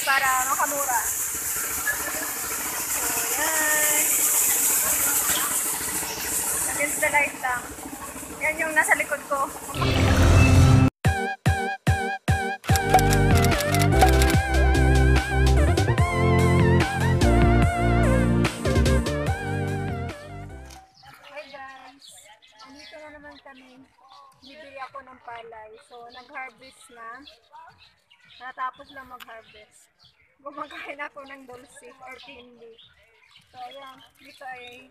para makamura. So, yan. Against the light lang. Yan yung nasa likod ko. Hi guys! Andito na naman kami. Bibili ako ng palay. So, nag-harvest na. Natapos lang mag-harvest. Gumagahin ako ng dulce or candy. So, ayan. Dito ay,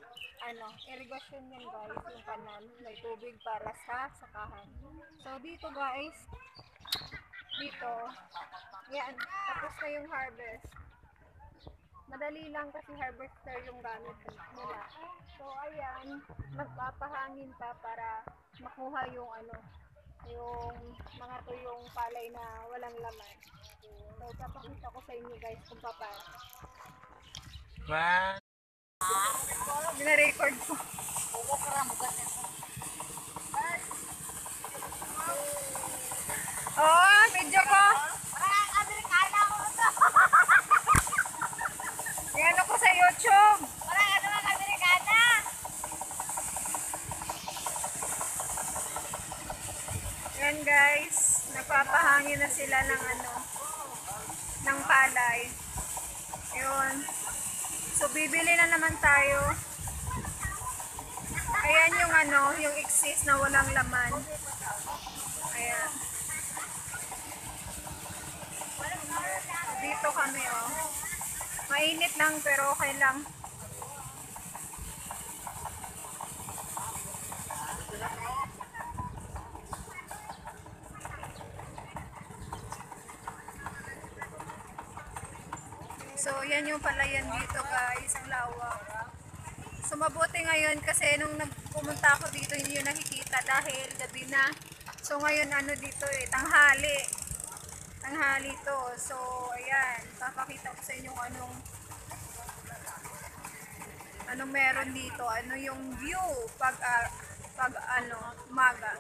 irrigation yan guys. Yung kanal. May tubig para sa sakahan. So, dito guys. Dito. Ayan. Tapos na yung harvest. Madali lang kasi harvester yung gamit nila. So, ayan. Magpapahangin pa para makuha yung yung mga tuyong palay na walang laman. So, papakita ko sa inyo guys kung paano. Wow! Bina-record ko. Oh, video ko. Yan ako sa YouTube. Yan guys, nagpapahangin na sila ng ng palay. Yun. So bibili na naman tayo. Ayan yung yung excess na walang laman. Ayan. Dito kami Mainit lang pero okay lang. So, yan yung palayan dito guys, ang lawak. So, mabuti ngayon kasi nung pumunta ako dito, hindi yun nakikita dahil gabi na. So, ngayon dito tanghali. Tanghali to. So, ayan, papakita ko sa inyo anong meron dito. Ano yung view pag umaga.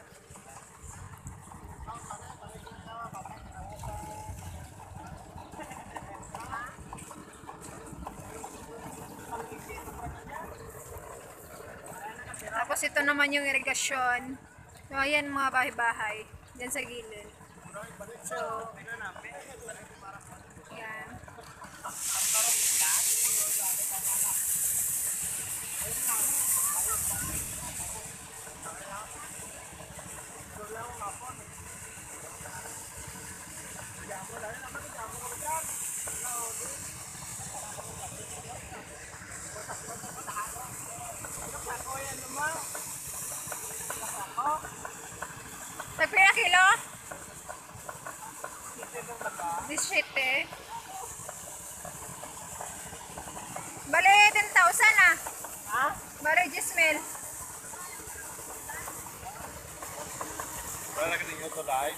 Tapos ito naman yung irigasyon. So, ayan mga bahay-bahay. Diyan sa gilid. So, ayan. Nagpira kilo? 17. Bale, 10,000 Ha? Bale, Gismel. Wala ka ninyo to dahil?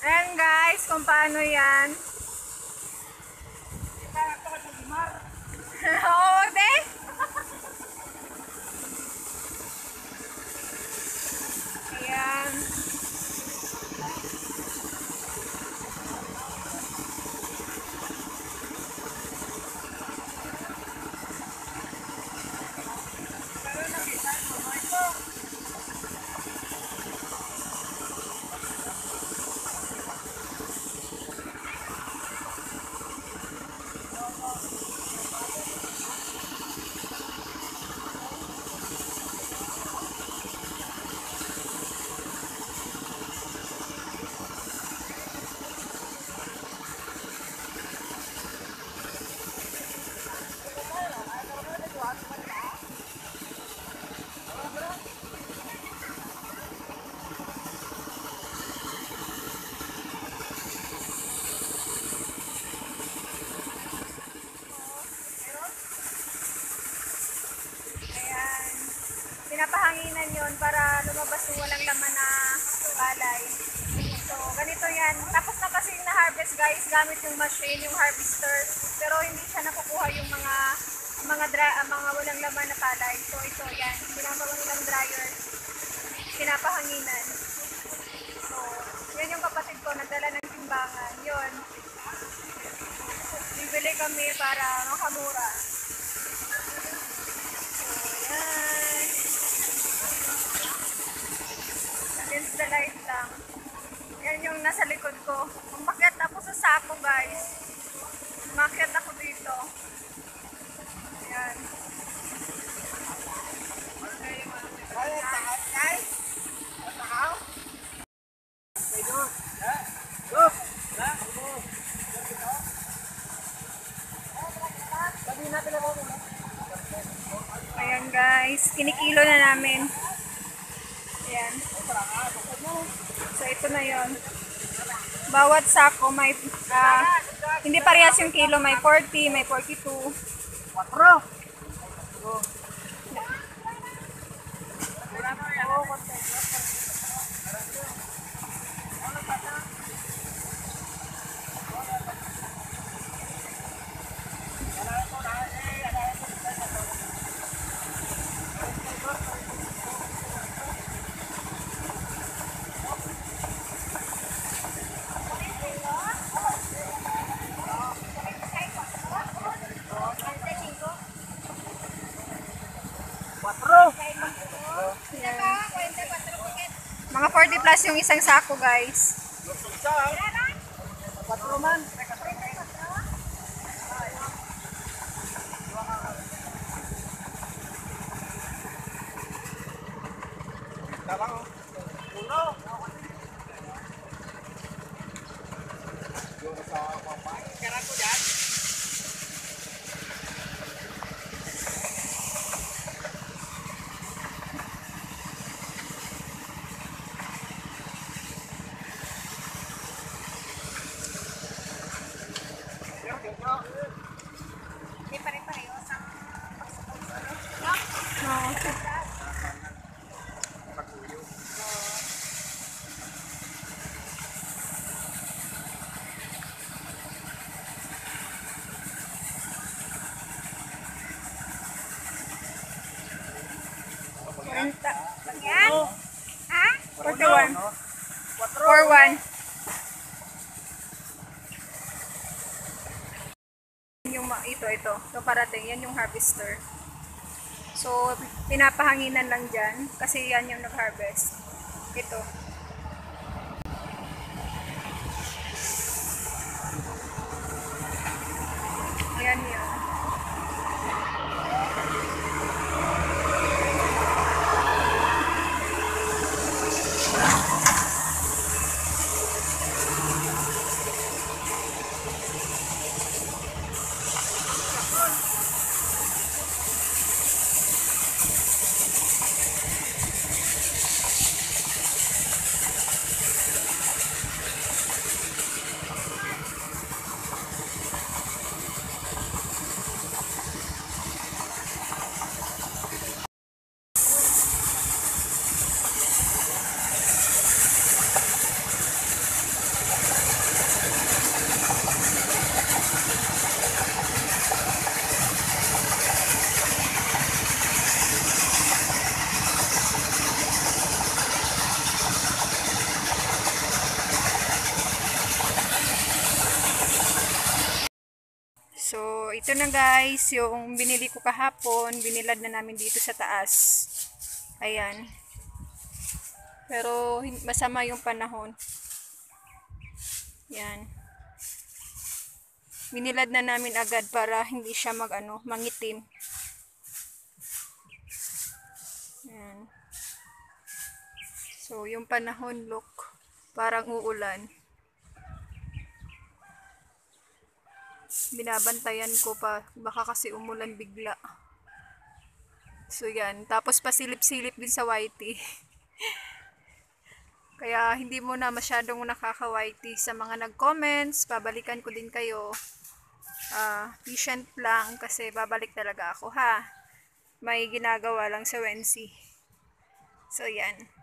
Ayan guys, kung paano yan. Oo, de? Ayan. Pinapahanginan yon para lumabas yung walang laman na palay. So, ganito yan. Tapos na kasi yung na-harvest guys, gamit yung machine, yung harvester. Pero hindi siya nakukuha yung mga walang laman na palay. So, ito yan. Ginagawa nilang dryer. Pinapahanginan. So, Yan yung kapatid ko, nagdala ng timbangan. Yun. Bibili kami para makamura. So, yan. Against the light lang. Yan yung nasa likod ko. Umakyat ako sa sako, guys. Umakyat ako dito. Yan. Guys. Ayan guys, kinikilo na namin. Ayan. So ito na yon. Bawat sako may hindi parehas yung kilo, may 40, may 42. 4. Mga 40 plus yung isang sako, guys. 4 man. Hindi pa rin pareho sa yan? Ha? 41. 41. Ito parating, yan yung harvester. So, pinapahanginan lang dyan, kasi yan yung nag-harvest. Ito. Yan yan. So, ito na guys, yung binili ko kahapon, binilad na namin dito sa taas. Ayan. Pero, masama yung panahon. Yan. Binilad na namin agad para hindi siya mangitim. Yan. So, yung panahon, look, parang uulan. Binabantayan ko pa, baka kasi umulan bigla. So yan, tapos pasilip-silip din sa YT. Kaya hindi mo na masyadong nakaka-YT sa mga nag-comments, babalikan ko din kayo. Patient lang kasi babalik talaga ako ha. May ginagawa lang sa Wednesday. So yan.